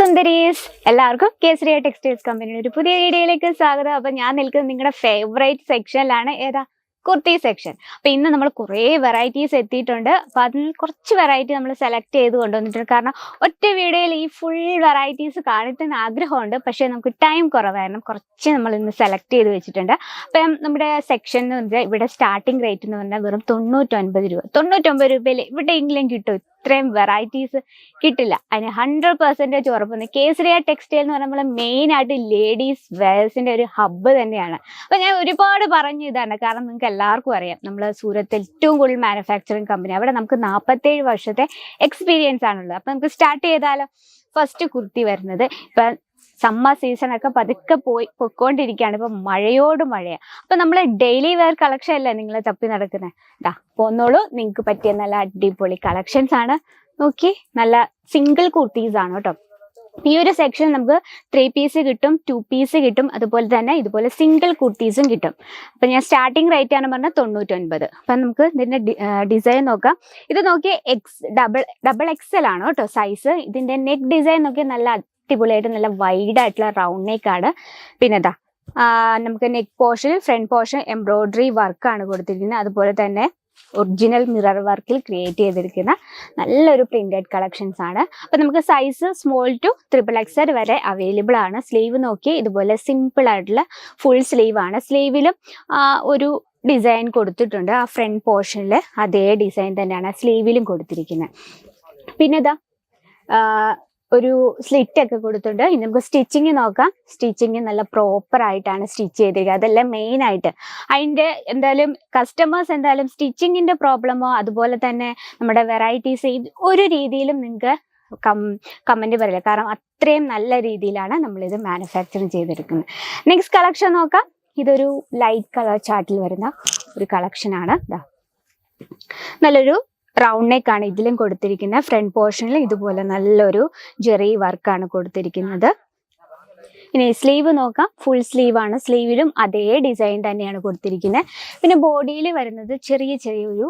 സുന്ദരീസ്, എല്ലാവർക്കും കേസരിയ ടെക്സ്റ്റൈൽസ് കമ്പനിയുടെ ഒരു പുതിയ വീഡിയോയിലേക്ക് സ്വാഗതം. അപ്പൊ ഞാൻ നിൽക്കുന്നത് നിങ്ങളുടെ ഫേവറേറ്റ് സെക്ഷനിലാണ്. ഏതാ? കുർത്തി സെക്ഷൻ. അപ്പൊ ഇന്ന് നമ്മൾ കുറേ വെറൈറ്റീസ് എത്തിയിട്ടുണ്ട്. അപ്പൊ അതിൽ കുറച്ച് വെറൈറ്റി നമ്മൾ സെലക്ട് ചെയ്ത് കൊണ്ടുവന്നിട്ടുണ്ട്. കാരണം ഒറ്റ വീഡിയോയിൽ ഈ ഫുൾ വെറൈറ്റീസ് കാണിക്കുന്ന ആഗ്രഹമുണ്ട്, പക്ഷേ നമുക്ക് ടൈം കുറവായിരുന്നു. കുറച്ച് നമ്മൾ ഇന്ന് സെലക്ട് ചെയ്ത് വെച്ചിട്ടുണ്ട്. അപ്പം നമ്മുടെ സെക്ഷൻ എന്ന് പറഞ്ഞാൽ ഇവിടെ സ്റ്റാർട്ടിംഗ് റേറ്റ് എന്ന് പറഞ്ഞാൽ വെറും 99 രൂപ. 99 രൂപയിൽ എവിടെയെങ്കിലും കിട്ടും. ഇത്രയും വെറൈറ്റീസ് കിട്ടില്ല. അതിന് 100% ഉറപ്പുണ്ട്. കേസരിയ ടെക്സ്റ്റൈൽ എന്ന് പറഞ്ഞാൽ നമ്മൾ മെയിൻ ആയിട്ട് ലേഡീസ് വെയർസിന്റെ ഒരു ഹബ്ബ് തന്നെയാണ്. അപ്പൊ ഞാൻ ഒരുപാട് പറഞ്ഞു ഇതാണ്, കാരണം നിങ്ങൾക്ക് എല്ലാവർക്കും അറിയാം നമ്മൾ സൂരത്തിൽ ഏറ്റവും കൂടുതൽ മാനുഫാക്ചറിങ് കമ്പനി. അവിടെ നമുക്ക് 47 വർഷത്തെ എക്സ്പീരിയൻസ് ആണുള്ളത്. അപ്പൊ നമുക്ക് സ്റ്റാർട്ട് ചെയ്താലോ? ഫസ്റ്റ് കുർത്തി വരുന്നത് ഇപ്പൊ സമ്മർ സീസൺ ഒക്കെ പതുക്കെ പൊയ്ക്കൊണ്ടിരിക്കുകയാണ്. ഇപ്പൊ മഴയോട് മഴയാണ്. അപ്പൊ നമ്മൾ ഡെയിലി വെയർ കളക്ഷൻ അല്ലേ നിങ്ങൾ തപ്പി നടക്കുന്നത്. ഇതാ പോന്നോളൂ, നിങ്ങൾക്ക് പറ്റിയ നല്ല അടിപൊളി കളക്ഷൻസ് ആണ്. നോക്കി, നല്ല സിംഗിൾ കുർത്തീസ് ആണ് കേട്ടോ. ഈ ഒരു സെക്ഷൻ നമുക്ക് 3 പീസ് കിട്ടും, 2 പീസ് കിട്ടും, അതുപോലെ തന്നെ ഇതുപോലെ സിംഗിൾ കുർത്തീസും കിട്ടും. അപ്പൊ ഞാൻ സ്റ്റാർട്ടിംഗ് റേറ്റ് ആണ് പറഞ്ഞത് 99. അപ്പൊ നമുക്ക് ഇതിന്റെ ഡിസൈൻ നോക്കാം. ഇത് നോക്കി ഡബിൾ എക്സൽ ആണ് കേട്ടോ സൈസ്. ഇതിന്റെ നെക്ക് ഡിസൈൻ നോക്കി നല്ല അടിപൊളിയായിട്ട് നല്ല വൈഡ് ആയിട്ടുള്ള റൗണ്ട് നെക്ക് ആണ്. പിന്നെ ഇതാ നമുക്ക് neck portion, front portion embroidery വർക്കാണ് കൊടുത്തിരിക്കുന്നത്. അതുപോലെ തന്നെ ഒറിജിനൽ മിറർ വർക്കിൽ ക്രിയേറ്റ് ചെയ്തിരിക്കുന്ന നല്ലൊരു പ്രിന്റഡ് കളക്ഷൻസ് ആണ്. അപ്പൊ നമുക്ക് സൈസ് സ്മോൾ ടു XXL വരെ അവൈലബിൾ ആണ്. സ്ലീവ് നോക്കി ഇതുപോലെ സിമ്പിൾ ആയിട്ടുള്ള ഫുൾ സ്ലീവ് ആണ്. സ്ലീവിലും ഒരു ഡിസൈൻ കൊടുത്തിട്ടുണ്ട്. ആ ഫ്രണ്ട് പോർഷനിൽ അതേ ഡിസൈൻ തന്നെയാണ് സ്ലീവിലും കൊടുത്തിരിക്കുന്നത്. പിന്നെ ഇതാ ഒരു സ്ലിറ്റ് ഒക്കെ കൊടുത്തിട്ടുണ്ട്. ഇനി നമുക്ക് സ്റ്റിച്ചിങ് നോക്കാം. സ്റ്റിച്ചിങ് നല്ല പ്രോപ്പർ ആയിട്ടാണ് സ്റ്റിച്ച് ചെയ്തിരിക്കുന്നത്. അതെല്ലാം മെയിൻ ആയിട്ട്. അതിൻ്റെ എന്തായാലും കസ്റ്റമേഴ്സ് എന്തായാലും സ്റ്റിച്ചിങ്ങിന്റെ പ്രോബ്ലമോ അതുപോലെ തന്നെ നമ്മുടെ വെറൈറ്റീസ് ഒരു രീതിയിലും നിങ്ങൾക്ക് കമന്റ് പറയില്ല. കാരണം അത്രയും നല്ല രീതിയിലാണ് നമ്മളിത് മാനുഫാക്ചറിങ് ചെയ്തെടുക്കുന്നത്. നെക്സ്റ്റ് കളക്ഷൻ നോക്കാം. ഇതൊരു ലൈറ്റ് കളർ ചാർട്ടിൽ വരുന്ന ഒരു കളക്ഷനാണ്. നല്ലൊരു റൗണ്ട് നെക്ക് ആണ് ഇതിലും കൊടുത്തിരിക്കുന്നത്. ഫ്രണ്ട് പോർഷനിൽ ഇതുപോലെ നല്ലൊരു ജെറി വർക്കാണ് കൊടുത്തിരിക്കുന്നത്. ഇനി സ്ലീവ് നോക്കാം. ഫുൾ സ്ലീവ് ആണ്. സ്ലീവിലും അതേ ഡിസൈൻ തന്നെയാണ് കൊടുത്തിരിക്കുന്നത്. പിന്നെ ബോഡിയിൽ വരുന്നത് ചെറിയൊരു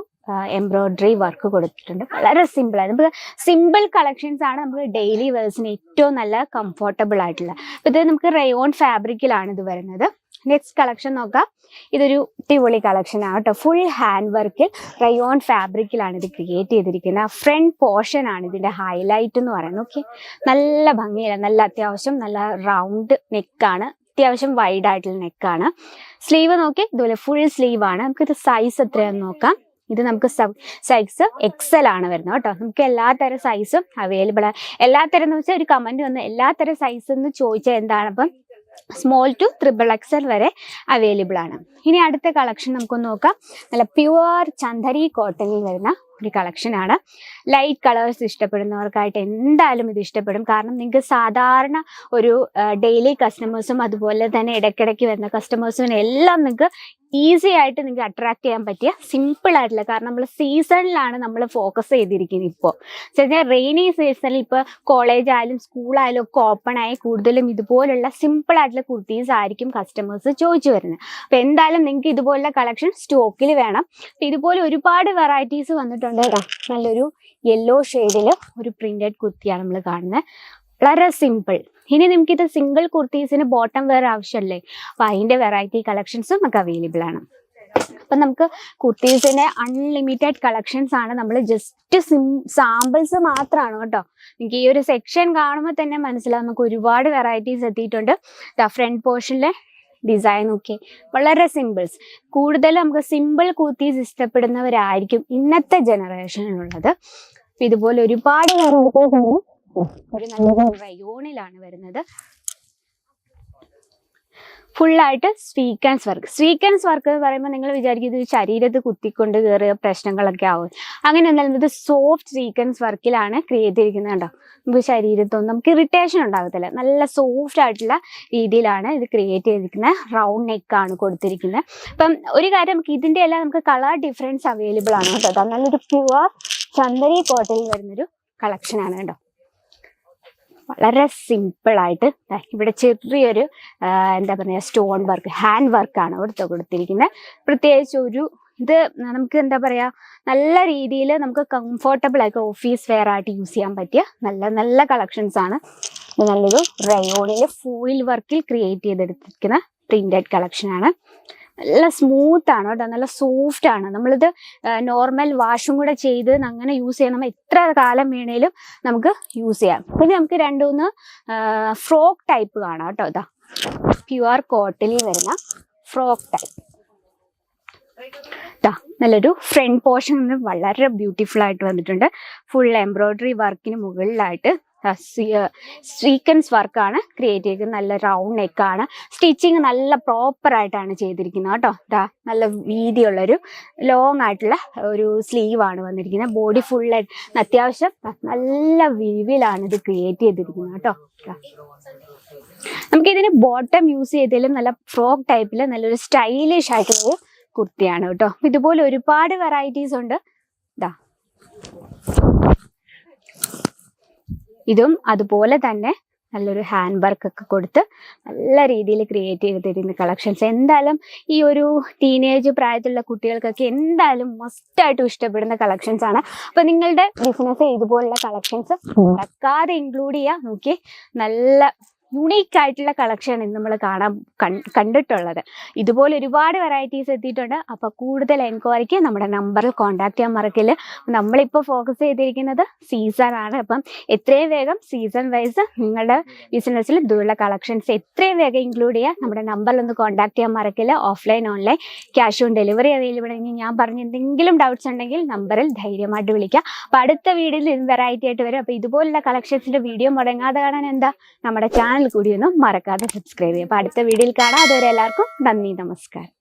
എംബ്രോയിഡറി വർക്ക് കൊടുത്തിട്ടുണ്ട്. വളരെ സിമ്പിൾ ആണ്. നമുക്ക് സിമ്പിൾ കളക്ഷൻസ് ആണ് നമുക്ക് ഡെയിലി വേഴ്സിന് ഏറ്റവും നല്ല കംഫർട്ടബിൾ ആയിട്ടുള്ള. അപ്പൊ ഇത് നമുക്ക് റയോൺ ഫാബ്രിക്കിലാണ് ഇത് വരുന്നത്. നെക്സ്റ്റ് കളക്ഷൻ നോക്കാം. ഇതൊരു അടിപൊളി കളക്ഷൻ ആണ് കേട്ടോ. ഫുൾ ഹാൻഡ് വർക്കിൽ റയോൺ ഫാബ്രിക്കിലാണ് ഇത് ക്രിയേറ്റ് ചെയ്തിരിക്കുന്നത്. ഫ്രണ്ട് പോർഷൻ ആണ് ഇതിന്റെ ഹൈലൈറ്റ് എന്ന് പറയുന്നത്. ഓക്കെ, നല്ല ഭംഗിയില്ല, നല്ല അത്യാവശ്യം നല്ല റൗണ്ട് നെക്കാണ്, അത്യാവശ്യം വൈഡ് ആയിട്ടുള്ള നെക്കാണ്. സ്ലീവ് നോക്കി ഇതുപോലെ ഫുൾ സ്ലീവ് ആണ്. നമുക്കിത് സൈസ് എത്രയാണെന്ന് നോക്കാം. ഇത് നമുക്ക് സൈസ് XL ആണ് വരുന്നത് കേട്ടോ. നമുക്ക് എല്ലാത്തരം സൈസും അവൈലബിൾ ആണ്. എല്ലാത്തരം എന്ന് വെച്ചാൽ ഒരു കമന്റ് വന്ന് എല്ലാത്തരം സൈസ് എന്ന് ചോദിച്ചാൽ എന്താണ്, അപ്പം സ്മോൾ ടു XXL വരെ അവൈലബിൾ ആണ്. ഇനി അടുത്ത കളക്ഷൻ നമുക്ക് നോക്കാം. നല്ല പ്യുവർ ചന്ദരി കോട്ടണിൽ വരുന്ന ഒരു കളക്ഷനാണ്. ലൈറ്റ് കളേഴ്സ് ഇഷ്ടപ്പെടുന്നവർക്കായിട്ട് എന്തായാലും ഇത് ഇഷ്ടപ്പെടും. കാരണം നിങ്ങൾക്ക് സാധാരണ ഒരു ഡെയിലി കസ്റ്റമേഴ്സും അതുപോലെ തന്നെ ഇടയ്ക്കിടയ്ക്ക് വരുന്ന കസ്റ്റമേഴ്സിനും എല്ലാം നിങ്ങൾക്ക് ഈസി ആയിട്ട് നിങ്ങൾക്ക് അട്രാക്ട് ചെയ്യാൻ പറ്റിയ സിമ്പിൾ ആയിട്ടുള്ള, കാരണം നമ്മൾ സീസണിലാണ് നമ്മൾ ഫോക്കസ് ചെയ്തിരിക്കുന്നത്. ഇപ്പോൾ റെയിനി സീസണിൽ ഇപ്പോൾ കോളേജ് ആയാലും സ്കൂളായാലും ഒക്കെ ഓപ്പൺ ആയി കൂടുതലും ഇതുപോലുള്ള സിമ്പിൾ ആയിട്ടുള്ള കുർത്തീസ് ആയിരിക്കും കസ്റ്റമേഴ്സ് ചോദിച്ചു വരുന്നത്. അപ്പോൾ എന്തായാലും നിങ്ങൾക്ക് ഇതുപോലുള്ള കളക്ഷൻ സ്റ്റോക്കിൽ വേണം. അപ്പോൾ ഇതുപോലെ ഒരുപാട് വെറൈറ്റീസ് വന്നിട്ടുണ്ട് കേട്ടോ. നല്ലൊരു യെല്ലോ ഷെയ്ഡിൽ ഒരു പ്രിന്റഡ് കുർത്തിയാണ് നമ്മൾ കാണുന്നത്. വളരെ സിമ്പിൾ. ഇനി നമുക്കിത് സിംഗിൾ കുർത്തീസിന് ബോട്ടം വെയർ ആവശ്യമല്ലേ, അപ്പൊ അതിന്റെ വെറൈറ്റി കളക്ഷൻസും നമുക്ക് അവൈലബിൾ ആണ്. അപ്പൊ നമുക്ക് കുർത്തീസിന്റെ അൺലിമിറ്റഡ് കളക്ഷൻസ് ആണ്. നമ്മൾ ജസ്റ്റ് സാമ്പിൾസ് മാത്രമാണ് കേട്ടോ. നിങ്ങൾക്ക് ഈ ഒരു സെക്ഷൻ കാണുമ്പോൾ തന്നെ മനസ്സിലാവും നമുക്ക് ഒരുപാട് വെറൈറ്റീസ് എത്തിയിട്ടുണ്ട്. ഫ്രണ്ട് പോർഷനിലെ ഡിസൈൻ നോക്കി വളരെ സിമ്പിൾസ്. കൂടുതൽ നമുക്ക് സിമ്പിൾ കുർത്തീസ് ഇഷ്ടപ്പെടുന്നവരായിരിക്കും ഇന്നത്തെ ജനറേഷനിലുള്ളത്. ഇതുപോലെ ഒരുപാട് ഒരു നല്ല റയോണിലാണ് വരുന്നത്. ഫുള്ളായിട്ട് സ്വീക്കൻസ് വർക്ക് എന്ന് പറയുമ്പോൾ നിങ്ങൾ വിചാരിക്കും ഇത് ശരീരത്ത് കുത്തിക്കൊണ്ട് കയറിയ പ്രശ്നങ്ങളൊക്കെ ആവും. അങ്ങനെ എന്തായാലും ഇത് സോഫ്റ്റ് സ്വീക്കൻസ് വർക്കിലാണ് ക്രിയേറ്റ് ചെയ്തിരിക്കുന്നത് കേട്ടോ. നമുക്ക് ശരീരത്തൊന്നും നമുക്ക് ഇറിറ്റേഷൻ ഉണ്ടാകത്തില്ല. നല്ല സോഫ്റ്റ് ആയിട്ടുള്ള രീതിയിലാണ് ഇത് ക്രിയേറ്റ് ചെയ്തിരിക്കുന്നത്. റൗണ്ട് നെക്കാണ് കൊടുത്തിരിക്കുന്നത്. അപ്പം ഒരു കാര്യം, നമുക്ക് ഇതിന്റെ എല്ലാം നമുക്ക് കളർ ഡിഫറൻസ് അവൈലബിൾ ആണ് കേട്ടോ. നല്ലൊരു പ്യുവർ ചന്ദരി കോട്ടണിൽ വരുന്നൊരു കളക്ഷനാണ് കേട്ടോ. വളരെ സിമ്പിൾ ആയിട്ട് ഇവിടെ ചെറിയൊരു എന്താ പറയുക സ്റ്റോൺ വർക്ക്, ഹാൻഡ് വർക്കാണ് കൊടുത്തിരിക്കുന്നത്. പ്രത്യേകിച്ച് ഒരു ഇത് നമുക്ക് എന്താ പറയാ നല്ല രീതിയിൽ നമുക്ക് കംഫർട്ടബിൾ ആയിട്ട് ഓഫീസ് വെയർ ആയിട്ട് യൂസ് ചെയ്യാൻ പറ്റിയ നല്ല നല്ല കളക്ഷൻസ് ആണ്. ഇത് നല്ലൊരു റയോണില് ഫോയിൽ വർക്കിൽ ക്രിയേറ്റ് ചെയ്തെടുത്തിരിക്കുന്ന പ്രിന്റഡ് കളക്ഷൻ ആണ്. നല്ല സ്മൂത്ത് ആണ് കേട്ടോ, നല്ല സോഫ്റ്റ് ആണ്. നമ്മളിത് നോർമൽ വാഷും കൂടെ ചെയ്ത് അങ്ങനെ യൂസ് ചെയ്യണം, എത്ര കാലം വേണേലും നമുക്ക് യൂസ് ചെയ്യാം. പിന്നെ നമുക്ക് 2-3 ഫ്രോക്ക് ടൈപ്പ് കാണാം കേട്ടോ. ഇതാ പ്യുവർ കോട്ടണിൽ വരുന്ന ഫ്രോക്ക് ടൈപ്പ്. നല്ലൊരു ഫ്രണ്ട് പോർഷൻ വളരെ ബ്യൂട്ടിഫുൾ ആയിട്ട് വന്നിട്ടുണ്ട്. ഫുൾ എംബ്രോയിഡറി വർക്കിന് മുകളിലായിട്ട് സീക്വൻസ് വർക്കാണ് ക്രിയേറ്റ് ചെയ്തിരിക്കുന്നത്. നല്ല റൗണ്ട് നെക്കാണ്. സ്റ്റിച്ചിങ് നല്ല പ്രോപ്പർ ആയിട്ടാണ് ചെയ്തിരിക്കുന്നത് കേട്ടോ. നല്ല വീതിയുള്ളൊരു ലോങ് ആയിട്ടുള്ള ഒരു സ്ലീവ് ആണ് വന്നിരിക്കുന്നത്. ബോഡി ഫുൾ അത്യാവശ്യം നല്ല വിരിവിലാണ് ഇത് ക്രിയേറ്റ് ചെയ്തിരിക്കുന്നത് കേട്ടോ. നമുക്കിതിന് ബോട്ടം യൂസ് ചെയ്തതിലും നല്ല ഫ്രോക്ക് ടൈപ്പിൽ നല്ലൊരു സ്റ്റൈലിഷ് ആയിട്ടുള്ളൊരു കുർത്തിയാണ് കേട്ടോ. ഇതുപോലെ ഒരുപാട് വെറൈറ്റീസ് ഉണ്ട്. ഇതും അതുപോലെ തന്നെ നല്ലൊരു ഹാൻഡ് വർക്ക് ഒക്കെ കൊടുത്ത് നല്ല രീതിയിൽ ക്രിയേറ്റ് ചെയ്തിരുന്ന കളക്ഷൻസ്. എന്തായാലും ഈ ഒരു ടീനേജ് പ്രായത്തിലുള്ള കുട്ടികൾക്കൊക്കെ എന്തായാലും മസ്റ്റായിട്ടും ഇഷ്ടപ്പെടുന്ന കളക്ഷൻസ് ആണ്. അപ്പൊ നിങ്ങളുടെ ബിസിനസ് ഇതുപോലുള്ള കളക്ഷൻസ് മുടക്കാതെ ഇൻക്ലൂഡ് ചെയ്യാം. നോക്കി നല്ല യുണീക്ക് ആയിട്ടുള്ള കളക്ഷൻ നമ്മൾ കണ്ടിട്ടുള്ളത്. ഇതുപോലെ ഒരുപാട് വെറൈറ്റീസ് എത്തിയിട്ടുണ്ട്. അപ്പൊ കൂടുതൽ എൻക്വയറിക്ക് നമ്മുടെ നമ്പറിൽ കോൺടാക്ട് ചെയ്യാൻ മറക്കില്ല. നമ്മളിപ്പോൾ ഫോക്കസ് ചെയ്തിരിക്കുന്നത് സീസൺ ആണ്. അപ്പം എത്രയും വേഗം സീസൺ വൈസ് നിങ്ങളുടെ ബിസിനസ്സിൽ ഇതുള്ള കളക്ഷൻസ് എത്രയും വേഗം ഇൻക്ലൂഡ് ചെയ്യുക. നമ്മുടെ നമ്പറിൽ ഒന്ന് കോൺടാക്ട് ചെയ്യാൻ മറക്കില്ല. Offline online cash on delivery available. ഇനി ഞാൻ പറഞ്ഞ എന്തെങ്കിലും ഡൗട്ട്സ് ഉണ്ടെങ്കിൽ നമ്പറിൽ ധൈര്യമായിട്ട് വിളിക്കുക. അപ്പൊ അടുത്ത വീഡിയോയിൽ വെറൈറ്റി ആയിട്ട് വരും. അപ്പൊ ഇതുപോലുള്ള കളക്ഷൻസിന്റെ വീഡിയോ മുടങ്ങാതെ കാണാൻ നമ്മുടെ ചാനൽ കൂടി ഒന്നും മറക്കാതെ സബ്സ്ക്രൈബ് ചെയ്യുക. അപ്പൊ അടുത്ത വീഡിയോയിൽ കാണാം. അതുവരെ എല്ലാവർക്കും നന്ദി, നമസ്കാരം.